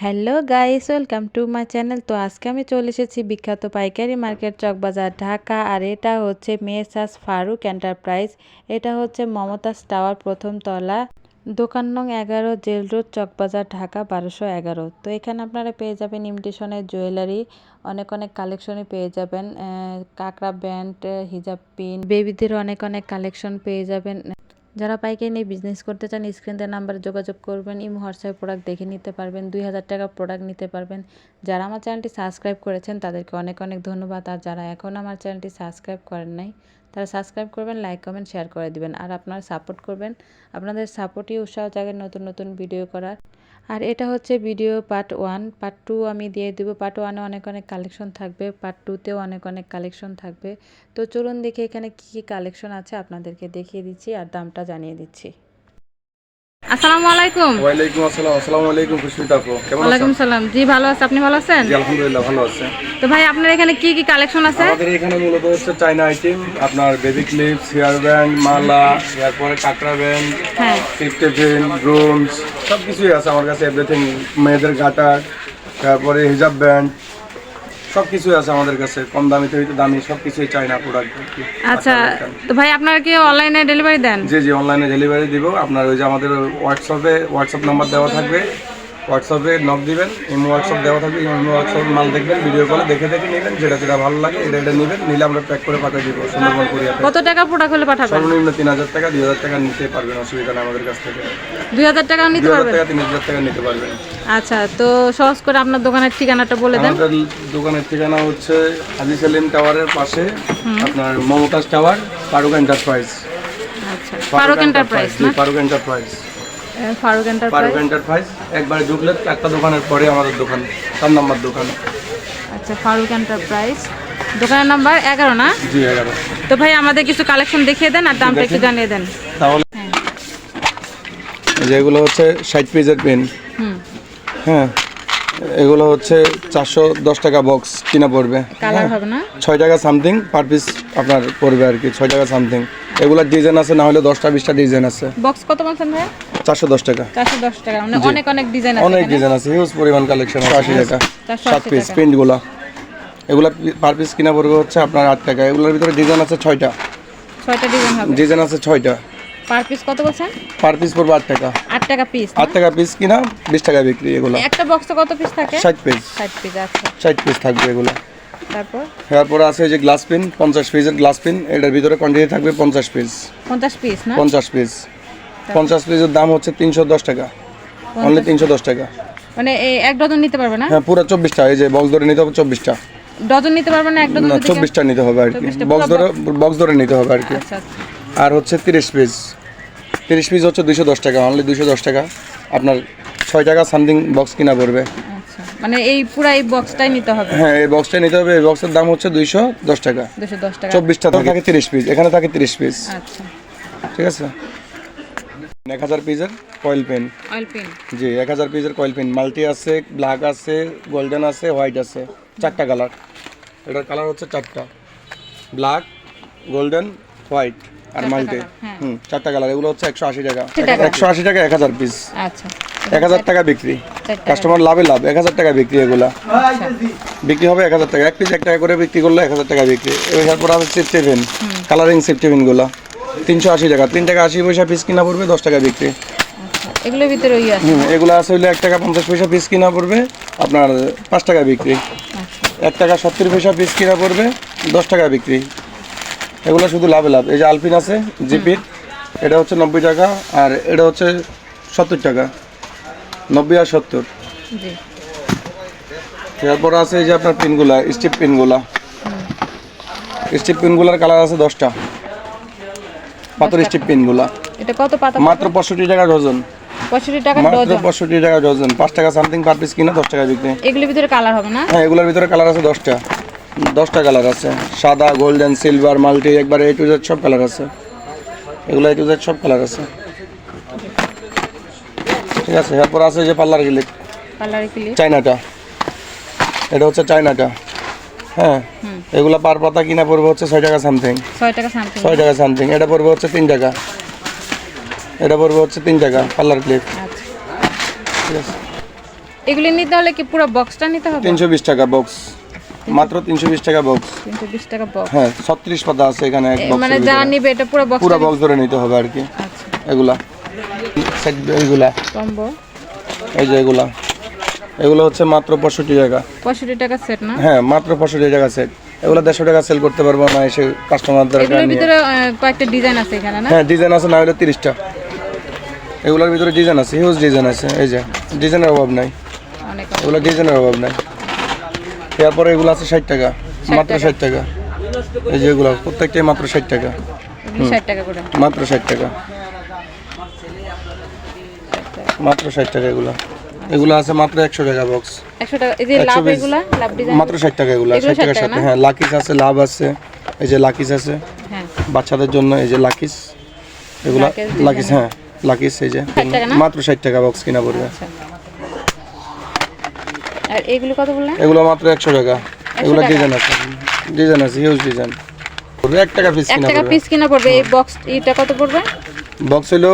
Hello guys, welcome to my channel. তো আজকে আমি চলে এসেছি বিখ্যাত পাইকারি মার্কেট চকবাজার ঢাকা। আর এটা হচ্ছে মেসার্স ফারুক এন্টারপ্রাইজ। এটা হচ্ছে মমতাজ টাওয়ার প্রথম তলা, দোকান নং 11, জেল রোড, চকবাজার, ঢাকা 1211। তো এখানে আপনারা পেয়ে যাবেন ইমিটেশনের জুয়েলারি, অনেক অনেক কালেকশনই পেয়ে যাবেন। কাঁকড়া ব্যান্ড, হিজাব পিন, বেবিদের অনেক অনেক কালেকশন পেয়ে যাবেন। যারা পাইকারি নিয়ে বিজনেস করতে চান স্ক্রিন দেওয়া নাম্বারে যোগাযোগ করবেন। ইমো হোয়াটসঅ্যাপ প্রোডাক্ট দেখে নিতে পারবেন, 2000 টাকা প্রোডাক্ট নিতে পারবেন। যারা আমার চ্যানেলটি সাবস্ক্রাইব করেছেন তাদেরকে অনেক অনেক ধন্যবাদ। আর যারা এখন আমার চ্যানেলটি সাবস্ক্রাইব করেন নাই তারা সাবস্ক্রাইব করবেন, লাইক কমেন্ট শেয়ার করে দিবেন। আর আপনারা সাপোর্ট করবেন, আপনাদের সাপোর্টই উৎসাহ জাগে নতুন নতুন ভিডিও করার। আর এটা হচ্ছে ভিডিও পার্ট 1। পার্ট 2 আমি দিয়ে দেবো। পার্ট 1-এ অনেক অনেক কালেকশন থাকবে, পার্ট 2-তেও অনেক অনেক কালেকশন থাকবে। তো চলুন দেখি এখানে কী কী কালেকশন আছে, আপনাদেরকে দেখিয়ে দিচ্ছি আর দামটা জানিয়ে দিচ্ছি। আসসালামু আলাইকুম। ওয়ালাইকুম আসসালাম। আসসালামু আলাইকুম খুশমিতা আপু, কেমন আছেন? ওয়ালাইকুম সালাম। জি ভালো আছে, আপনি ভালো আছেন? জি আলহামদুলিল্লাহ ভালো আছে। তো ভাই আপনার এখানে কি কি কালেকশন আছে? আমাদের এখানে মূলত হচ্ছে চাইনা আইটেম, আপনার বেবি ক্লিপস, হেয়ার ব্যান্ড, মালা, এরপরে কাঁকড়া ব্যান্ড, হ্যাঁ, টিপটেফিন, ড্রোনস, সব কিছুই আছে আমার কাছে। এভরিথিং, মেয়েদের গাটার, তারপরে হিজাব ব্যান্ড, সব কিছুই আছে আমাদের কাছে। কম দামি থেকে দামি সব কিছুই চাইনা প্রোডাক্ট। আচ্ছা। তো ভাই আপনারা কি অনলাইনে ডেলিভারি দেন? জি জি অনলাইনে ডেলিভারি দিব। আপনার ওই যে আমাদের হোয়াটসঅ্যাপ নাম্বার দেওয়া থাকবে, হোয়াটসঅ্যাপে নক দিবেন, ইমো হোয়াটসঅ্যাপ দেওয়া থাকবে, ইমো হোয়াটসঅ্যাপ মাল দেখবেন, ভিডিও কলে দেখে দেখে নেবেন, যেটা যেটা ভালো লাগে এটা এটা নেবেন, নিলে আমরা প্যাক করে পাঠিয়ে দিব সুন্দরবন কুরিয়ারে। কত টাকা প্রোডাক্ট হলে পাঠাবেন? সর্বনিম্ন 3000 টাকা, 2000 টাকা নিতে পারবেন, অসুবিধা নেই আমাদের কাছ থেকে। 2000 টাকাও নিতে 2000 পারবেন? টাকা 3000 টাকা নিতে পারবেন। আচ্ছা, তো সহজ করে আপনার দোকানের ঠিকানাটা বলে দেন। আমাদের দোকানের ঠিকানা হচ্ছে হাজি সেলিম টাওয়ারের পাশে, আপনার মমতাজ টাওয়ার, ফারুক এন্টারপ্রাইজ। আচ্ছা, ফারুক এন্টারপ্রাইজ না? Farooq enterprise, Farooq Farooq enterprise. Enterprise. একবার ঢুকলে একটা দোকানের পরে আমাদের দোকান, 4 নম্বর দোকান। আচ্ছা, ফারুক এন্টারপ্রাইজ, দোকানের নাম্বার 11 না? জি 11। তো ভাই আমাদের কিছু কালেকশন দেখিয়ে দেন আর দামটা একটু জানিয়ে দেন। তাহলে যেগুলো হচ্ছে 60 পিসের পেন, হ্যাঁ, এগুলো হচ্ছে 410 টাকা বক্স কিনা পড়বে। কালার হবে না? 6 টাকা সামথিং পার পিস আপনার পড়বে আর কি, 6 টাকা সামথিং। এগুলোর ডিজাইন আছে, না হলে 10টা 20টা ডিজাইন আছে। বক্স কত বলছেন ভাই? 410 টাকা। 410 টাকা, মানে অনেক অনেক ডিজাইন আছে। অনেক ডিজাইন আছে, হিউজ পরিমাণ কালেকশন আছে। 80 টাকা 7 পিস টাকা। প্রিন্টগুলো, এগুলো পার পিস কিনা পড়বে হচ্ছে আপনার 8 টাকা। এগুলোর ভিতরে ডিজাইন আছে 6টা। 6টা ডিজাইন হবে। ডিজাইন আছে 6টা। পার পিস কত বলছেন? পার পিস পড়বে 8 টাকা। 8 টাকা পিস? 8 টাকা পিস কিনা, 20 টাকা বিক্রি। এগুলো একটা বক্সে কত পিস থাকে? 60 পিস। 60 পিস। আচ্ছা, 60 পিস থাকবে এগুলো। তারপর এরপরে আছে এই যে গ্লাস পিন, 50 পিসের গ্লাস পিন। এটার ভিতরে কোয়ান্টিটি থাকবে 50 পিস। 50 পিস না? 50 পিস। 50 পিসের দাম হচ্ছে 310 টাকা, অনলি 310 টাকা। মানে এই এক ডজন নিতে পারবে না? হ্যাঁ, পুরো 24টা। এই যে বক্স ধরে নিতে হবে 24টা। ডজন নিতে পারবে না, এক ডজন না, নিতে? 24টা নিতে হবে আর কি, 24টা বক্স ধরে নিতে হবে আর কি। আচ্ছা, আর হচ্ছে 30 পিস। 30 পিস হচ্ছে 210 টাকা, অনলি 210 টাকা। আপনার 6 টাকা সামথিং বক্স কিনা পড়বে। আচ্ছা, মানে এই পুরো এই বক্সটাই নিতে হবে? হ্যাঁ, এই বক্সটাই নিতে হবে। এই বক্সের দাম হচ্ছে 210 টাকা। 210 টাকা। 24টা থাকে 30 পিস, এখানে থাকে 30 পিস। আচ্ছা, ঠিক আছে। 1000 পিসের কয়েল পেন। Oil pen. জি, 1000 পিসের কয়েল পেন। মাল্টি আছে, ব্ল্যাক আছে, গোল্ডেন আছে, হোয়াইট আছে। 4টা কালার। এটার কালার হচ্ছে 4টা, ব্ল্যাক, গোল্ডেন, হোয়াইট আর মাল্টি। 4টা কালার। এগুলো হচ্ছে 180 টাকা। 180 টাকা 1000 পিস। আচ্ছা, 1000 টাকা বিক্রি। কাস্টমার লাভে লাভ। 1000 টাকা বিক্রি। এগুলা বিক্রি হবে 1000 টাকা। এক পিস 1 টাকা করে বিক্রি করলে 1000 টাকা বিক্রি। এরপর আছে সেফটিভিন, কালারিং সেফটিভিনগুলো 380 টাকা। 3 টাকা 80 পয়সা পিস কিনা পড়বে, 10 টাকা বিক্রি। আচ্ছা, এগুলোর ভিতরে ওই আছে? এগুলো আছে হইলে 1 টাকা 50 পয়সা পিস কিনা পড়বে, আপনার 5 টাকা বিক্রি। 1 টাকা 70 পয়সা পিস কিনা পড়বে, 10 টাকা বিক্রি। এগুলো শুধু লাভে লাভ। এই যে আলপিন আছে জিপির, এটা হচ্ছে 90 টাকা, আর এটা হচ্ছে 70 টাকা। 90 আর 70। জি। এরপর আছে এই যে আপনার পিনগুলা, স্টিপ পিনগুলা। স্টিপ পিনগুলার কালার আছে 10টা। পাথর স্টিপ পিনগুলা। এটা কত পাতা? মাত্র 65 টাকা ডজন। 65 টাকা মাত্র ডজন? 65 টাকা ডজন। 5 টাকা সামথিং পার পিস কিনা, 10 টাকা বিক্রি। এগুলোর ভিতরে কালার হবে না? হ্যাঁ, এগুলোর ভিতরে কালার আছে 10টা। 10টা কালার আছে, সাদা, গোল্ডেন, সিলভার, মাল্টি, একবার A to Z সব কালার আছে। এগুলো A to Z সব কালার আছে। ঠিক আছে। এরপর আছে যে পার্লার ক্লিপ, কালার ক্লিপ, চাইনাটা। এটা হচ্ছে চাইনাটা। হ্যাঁ, এগুলো পার পাতা কিনা পড়বে হচ্ছে 6 টাকা সামথিং। 6 টাকা সামথিং? 6 টাকা সামথিং। এটা পড়বে হচ্ছে 3 টাকা। এটা পড়বে হচ্ছে 3 টাকা পার্লার ক্লিপ। আচ্ছা, ঠিক আছে। এগুলি নিতে হলে কি পুরো বক্সটা নিতে হবে? 320 টাকা বক্স, মাত্র 320 টাকা বক্স। 320 টাকা বক্স। হ্যাঁ 36 পাতা আছে এখানে এক বক্স। মানে যা নিবে এটা পুরো বক্স, পুরো বক্স ধরে নিতে হবে আর কি। আচ্ছা। এগুলা সেট, এগুলা কম্বো, এই যে এগুলো হচ্ছে মাত্র 65 টাকা। 65 টাকা সেট না? হ্যাঁ মাত্র 65 টাকা সেট। এগুলো 150 টাকা সেল করতে পারবো না এসে কাস্টমারদের এগুলোর কাছে। ভিতরে কয়েকটা ডিজাইন আছে এখানে না? হ্যাঁ ডিজাইন আছে না হলে 30টা। এগুলোর ভিতরে ডিজাইন আছে, হিউজ ডিজাইন আছে। এই যে ডিজাইনের অভাব নাই, অনেক। এগুলো ডিজাইনের অভাব নাই। এরপরে এগুলো আছে 60 টাকা, মাত্র 60 টাকা। এই যে এগুলো প্রত্যেকটাই মাত্র 60 টাকা, এগুলো 60 টাকা করে, মাত্র 60 টাকা, মাত্র 60 টাকা। এগুলো আছে মাত্র 100 টাকা বক্স। 100 টাকা। এই যে লাভ, এগুলা লাভ ডিজাইন মাত্র 60 টাকা। এগুলো 60 টাকার সাথে হ্যাঁ লাকিস আছে, লাভ আছে। এই যে লাকিস আছে হ্যাঁ বাচ্চাদের জন্য, এই যে লাকিস, এগুলো লাকিস, হ্যাঁ লাকিস। এই যে মাত্র 60 টাকা বক্স কিনা পড়বে। আচ্ছা। আর এগুলো কত বললেন? এগুলো মাত্র 100 টাকা। এগুলো ডিজাইন আছে, ডিজাইন আছে, হিউজ ডিজাইন। 1 টাকা পিস 1 কিনা টাকা পড়বে। পিস কিনা পড়বে। এই বক্স এটা কত পড়বে? বক্স হলো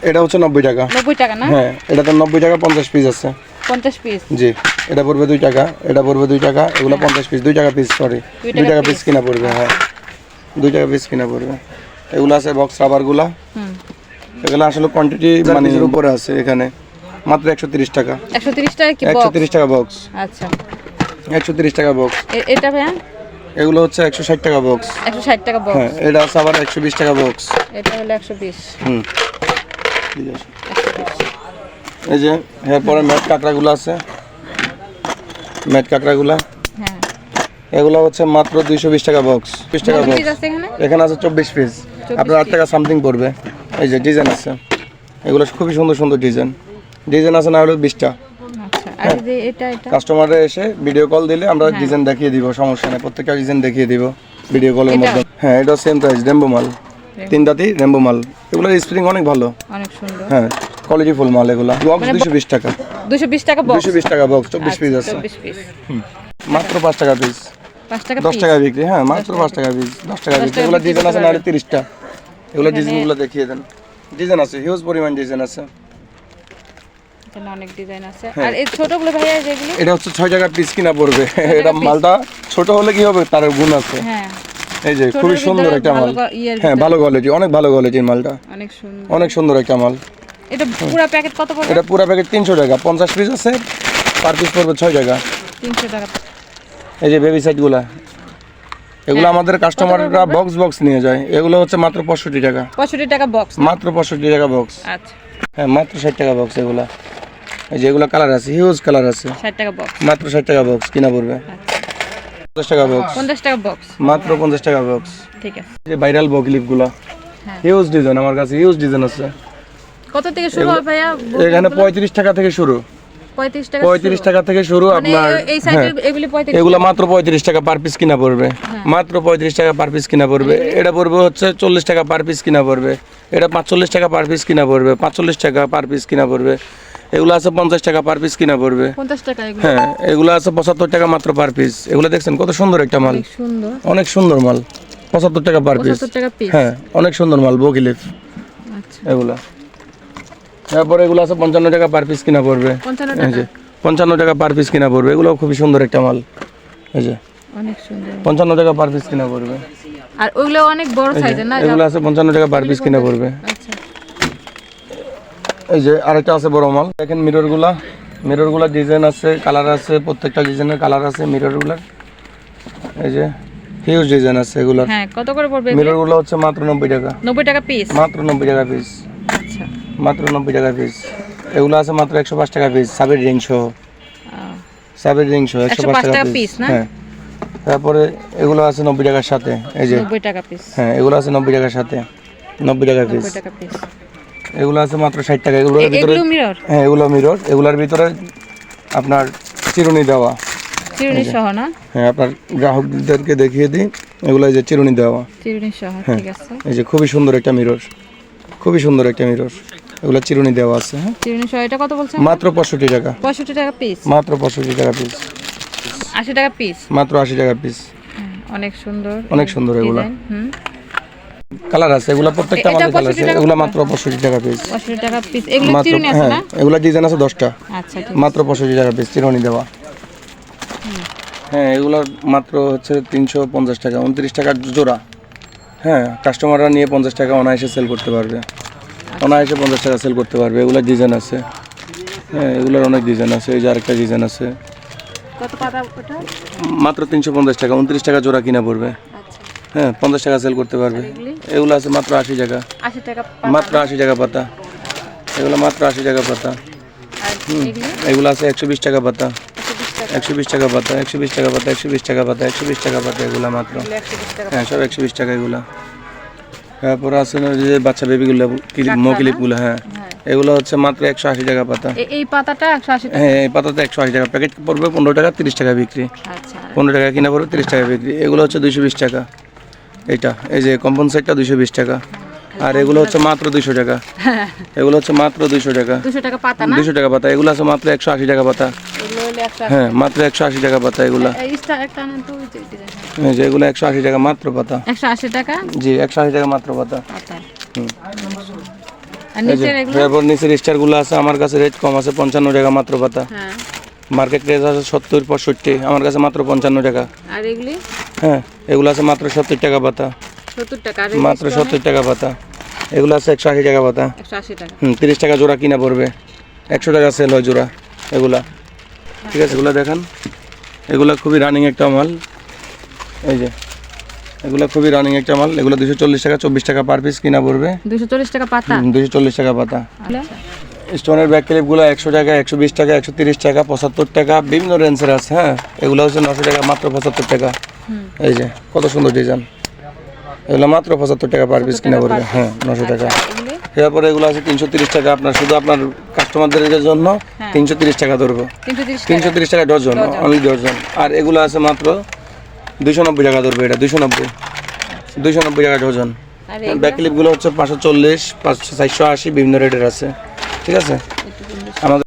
এটা হচ্ছে 90 টাকা। 90 টাকা না? হ্যাঁ এটা তো 90 টাকা, 50 পিস আছে। 50 পিস। জি এটা পড়বে 2 টাকা, এটা পড়বে 2 টাকা। এগুলো 50 পিস, 2 টাকা পিস, সরি 2 টাকা পিস কিনা পড়বে। হ্যাঁ 2 টাকা পিস কিনা পড়বে। এগুলো আছে বক্স রাবারগুলা। এগুলো আসলে কোয়ান্টিটি মানে উপরে আছে। এখানে মাত্র 130 টাকা। 130 টাকা কি বক্স? 130 টাকা বক্স। আচ্ছা 130 টাকা বক্স। এটা ভাইয়া? এগুলো হচ্ছে 160 টাকা বক্স। 160 টাকা বক্স। হ্যাঁ এটা আছে আবার 120 টাকা বক্স। এটা হলো 120। ঠিক আছে। এই যে এরপরে ম্যাট কাঁকড়াগুলো আছে, ম্যাট কাঁকড়াগুলা। হ্যাঁ এগুলো হচ্ছে মাত্র 220 টাকা বক্স। 20 টাকা বক্স। এখানে আছে 24 পিস, আপনার 8 টাকা সামথিং পড়বে। এই যে ডিজাইন আছে, এগুলো খুবই সুন্দর সুন্দর ডিজাইন। ডিজাইন আছে না হলে 20টা। আচ্ছা। আর এই যে এটা কাস্টমাররা এসে ভিডিও কল দিলে আমরা ডিজাইন দেখিয়ে দিব, সমস্যা নেই। প্রত্যেকটা ডিজাইন দেখিয়ে দিব ভিডিও কলের মধ্যে। হ্যাঁ এটা সেম প্রাইস, রেম্বো মাল, 3 দাঁতি রেম্বো মাল। এগুলোর স্প্রিং অনেক ভালো, অনেক সুন্দর। হ্যাঁ কোয়ালিটি ফুল মাল। এগুলো বক্স 220 টাকা। 220 টাকা বক্স। 220 টাকা বক্স, 24 পিস আছে। 24 পিস। মাত্র 5 টাকা পিস। 5 টাকা 10 টাকা বিক্রি। হ্যাঁ মাত্র 5 টাকা পিস, 10 টাকা পিস। এগুলো ডিজাইন আছে না হলে 30টা। এগুলো ডিজাইনগুলো দেখিয়ে দেন। ডিজাইন আছে, হিউজ পরিমাণ ডিজাইন আছে। এখানে অনেক ডিজাইন আছে। আর এই ছোটগুলো ভাইয়া যেগুলো, এটা হচ্ছে 6 টাকা পিস কিনা পড়বে। এটা মালটা ছোট হলে কি হবে, তার গুণ আছে। হ্যাঁ এই যে খুবই সুন্দর একটা মাল। হ্যাঁ ভালো কোয়ালিটি, অনেক ভালো কোয়ালিটির মালটা, অনেক সুন্দর, অনেক সুন্দর একটা মাল। এটা পুরো প্যাকেট কত পড়বে? এটা পুরো প্যাকেট 300 টাকা, 50 পিস আছে, পার পিস পড়বে 6 টাকা। 300 টাকা। এই যে বেবি সাইডগুলা, এগুলো আমাদের কাস্টমাররা বক্স বক্স নিয়ে যায়। এগুলো হচ্ছে মাত্র 65 টাকা। 65 টাকা বক্স, মাত্র 65 টাকা বক্স। আচ্ছা হ্যাঁ মাত্র 60 টাকা বক্স। এগুলা এই যে এগুলা কালার আছে, হিউজ কালার আছে। 60 টাকা বক্স, মাত্র 60 টাকা বক্স কিনা পড়বে। 50 টাকা বক্স, 50 টাকা বক্স, মাত্র 50 টাকা বক্স। ঠিক আছে। যে ভাইরাল বকলিপগুলো, হ্যাঁ হিউজ ডিজাইন, আমার কাছে হিউজ ডিজাইন আছে। কত থেকে শুরু হয় ভাইয়া? এখানে 35 টাকা থেকে শুরু। 35 টাকা। 35 টাকা থেকে শুরু আপনার। এই সাইডের এগুলি 35। এগুলো মাত্র 35 টাকা পার পিস কিনা পড়বে। মাত্র 35 টাকা পার পিস কিনা পড়বে। এটা পড়বে হচ্ছে 40 টাকা পার পিস কিনা পড়বে। এটা 45 টাকা পার পিস কিনা পড়বে। 45 টাকা পার পিস কিনা পড়বে। এগুলো আছে 50 টাকা পার পিস কিনা পড়বে। 50 টাকা এগুলো। হ্যাঁ এগুলো আছে 75 টাকা মাত্র পার পিস। এগুলো দেখছেন কত সুন্দর একটা মাল, অনেক সুন্দর, অনেক সুন্দর মাল। 75 টাকা পার পিস। 75 টাকা পিস। হ্যাঁ অনেক সুন্দর মাল বকলিপ আচ্ছা। এগুলো। তারপরে এগুলো আছে 55 টাকা পার পিস কিনা পড়বে। 55 এই যে টাকা। 55 টাকা পার পিস কিনা পড়বে। এগুলো খুবই সুন্দর একটা মাল। এই যে অনেক সুন্দর। 55 টাকা পার পিস কিনা পড়বে। আর ওগুলো অনেক বড় সাইজের না? এগুলো আছে 55 টাকা পার পিস কিনা পড়বে। আচ্ছা। এই যে আরেকটা আছে বড় মাল, দেখেন মিররগুলা ডিজাইন আছে, কালার আছে, প্রত্যেকটা ডিজাইনের কালার আছে মিররগুলার। এই যে হিউজ ডিজাইন আছে এগুলার। হ্যাঁ কত করে পড়বে? মিররগুলো হচ্ছে মাত্র 90 টাকা। 90 টাকা পিস। মাত্র 90 টাকা পিস। আচ্ছা। মাত্র 90 টাকা পিস। এগুলো আছে মাত্র 105 টাকা পিস, সাবের রিং সহ। সাবের রিং সহ 105 টাকা পিস না? হ্যাঁ। তারপরে এগুলো আছে 90 টাকার সাথে। এই যে 90 টাকা পিস। হ্যাঁ এগুলো আছে 90 টাকার সাথে, 90 টাকা পিস। 90 টাকা পিস। এগুলো আছে মাত্র 60 টাকা। এগুলোর ভিতরে এগুলো মিরর? হ্যাঁ এগুলো মিরর। এগুলোর ভিতরে আপনার চিরুনি দেওয়া। চিরুনি সহ না? হ্যাঁ আপনার গ্রাহকদেরকে দেখিয়ে দিই। এগুলো এই যে চিরুনি দেওয়া, চিরুনি সহ, ঠিক আছে। এই যে খুবই সুন্দর একটা মিরর, খুবই সুন্দর একটা মিরর। এগুলো চিরুনি দেওয়া আছে। হ্যাঁ চিরুনি সহ। এটা কত বলছেন? মাত্র 65 টাকা। 65 টাকা পিস। মাত্র 65 টাকা পিস। 80 টাকা পিস। মাত্র 80 টাকা পিস। অনেক সুন্দর, অনেক সুন্দর এগুলো। কালার আছে, এগুলো প্রত্যেকটা এটা আমাদের কালার আছে, 65 টাকা এগুলো মাত্র 65 টাকা পিস। 65 টাকা পিস। এগুলো মাত্র, চিরুনি আছে হ্যাঁ না? এগুলো ডিজাইন আছে 10টা, আচ্ছা ঠিক মাত্র 65 টাকা পিস চিরুনি দেওয়া। হ্যাঁ এগুলো মাত্র হচ্ছে 350 টাকা, 29 টাকার জোড়া। হ্যাঁ কাস্টমাররা নিয়ে 50 টাকা অনায়াসে সেল করতে পারবে, অনায়াসে 50 টাকা সেল করতে পারবে। এগুলোর ডিজাইন আছে, হ্যাঁ এগুলোর অনেক ডিজাইন আছে। এই যে আরেকটা ডিজাইন আছে, কত পাতা ওটা? মাত্র 350 টাকা, 29 টাকা জোড়া কিনা পড়বে। আচ্ছা হ্যাঁ 50 টাকা সেল করতে পারবে। এগুলি এগুলো আছে মাত্র 80 টাকা, 80 টাকা মাত্র 80 টাকা পাতা। এগুলো মাত্র 80 টাকা পাতা। আর এগুলি এগুলো আছে 120 টাকা পাতা, 120 টাকা 120 টাকা পাতা, 120 টাকা পাতা, 120 টাকা পাতা, 120 টাকা পাতা। এগুলো মাত্র, 120 টাকা হ্যাঁ সব 120 টাকা এগুলো। তারপরে আছে না যে বাচ্চা বেবিগুলো, মো ক্লিপগুলো, হ্যাঁ এগুলো হচ্ছে মাত্র 180 টাকা পাতা। এই পাতাটা 180 টাকা। হ্যাঁ এই পাতাতে 180 টাকা, প্যাকেট পড়বে 15 টাকা, 30 টাকা বিক্রি। আচ্ছা 15 টাকা কিনা পড়বে, 30 টাকা বিক্রি। এগুলো হচ্ছে 220 টাকা। এইটা এই যে কম্পনসেটটা 220 টাকা, আর এগুলো হচ্ছে মাত্র 200 টাকা। এগুলো হচ্ছে মাত্র 200 টাকা, 200 টাকা পাতা না? 200 টাকা পাতা। এগুলো আছে মাত্র 180 টাকা পাতা। এগুলো হলো 180। হ্যাঁ মাত্র 180 টাকা পাতা এগুলা। এই স্টার একটা আনেন তো, ওই যে ডিজাইন। এই যে এগুলো 180 টাকা মাত্র পাতা। 180 টাকা জি 180 টাকা মাত্র পাতা। পাতা। হুম। আর এই যে নিচের এগুলো? এরপর নিচের স্টারগুলো আছে, আমার কাছে রেট কম আছে, 55 টাকা মাত্র পাতা। হ্যাঁ মার্কেট রেট আছে 70 65, আমার কাছে মাত্র 55 টাকা। আর এগুলি হ্যাঁ এগুলো আছে মাত্র 70 টাকা পাতা, 70 টাকা। আর মাত্র 70 টাকা পাতা। এগুলো আছে 180 টাকা পাতা। 180 টাকা। 30 টাকা জোড়া কিনা পড়বে, 100 টাকা সেল হয় জোড়া এগুলা। ঠিক আছে এগুলো দেখেন, এগুলা খুবই রানিং একটা মাল। এই যে এগুলো খুবই রানিং একটা মাল। এগুলো 240 টাকা, 24 টাকা পার পিস কিনা পড়বে। 240 টাকা পাতা। 240 টাকা পাতা। আচ্ছা। স্টোনের ব্যাক ক্লিপগুলো 100 টাকা, 120 টাকা, 130 টাকা, 75 টাকা, বিভিন্ন রেঞ্জের আছে। হ্যাঁ এগুলো হচ্ছে 900 টাকা, মাত্র 75 টাকা। এই যে কত সুন্দর ডিজাইন, এগুলো মাত্র 75 টাকা পার পিস কিনা পড়বে। হ্যাঁ 900 টাকা। এগুলি এরপরে এগুলো আছে 330 টাকা, আপনার শুধু আপনার কাস্টমারদের জন্য 330 টাকা ধরবো। 330 টাকা। 330 টাকা ডজন, অনলি ডজন। আর এগুলো আছে মাত্র 290 টাকা ধরবে, এটা 290 টাকা ডজন। আর ব্যাক ক্লিপগুলো হচ্ছে 540, 480, বিভিন্ন রেটের আছে। ঠিক আছে আমাদের